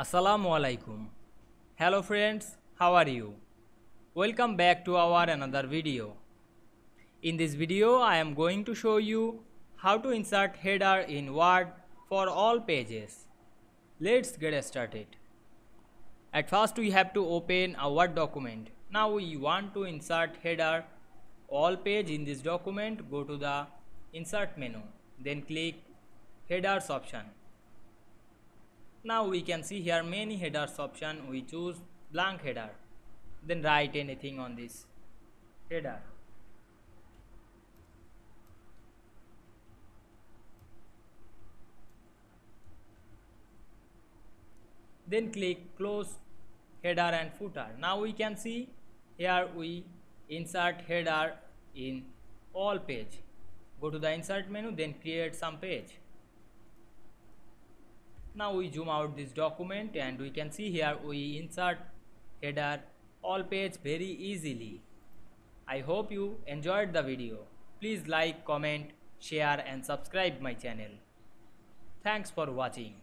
Assalamu Walaikum. Hello friends, how are you? Welcome back to our another video. In this video I am going to show you how to insert header in Word for all pages. Let's get started. At first we have to open a Word document. Now we want to insert header all page in this document. Go to the insert menu, then click headers option. Now we can see here many headers option. We choose blank header, then write anything on this header. Then click close header and footer. Now we can see here we insert header in all page. Go to the insert menu, then create some page. Now we zoom out this document and we can see here we insert header all page very easily. I hope you enjoyed the video. Please like, comment, share and subscribe my channel. Thanks for watching.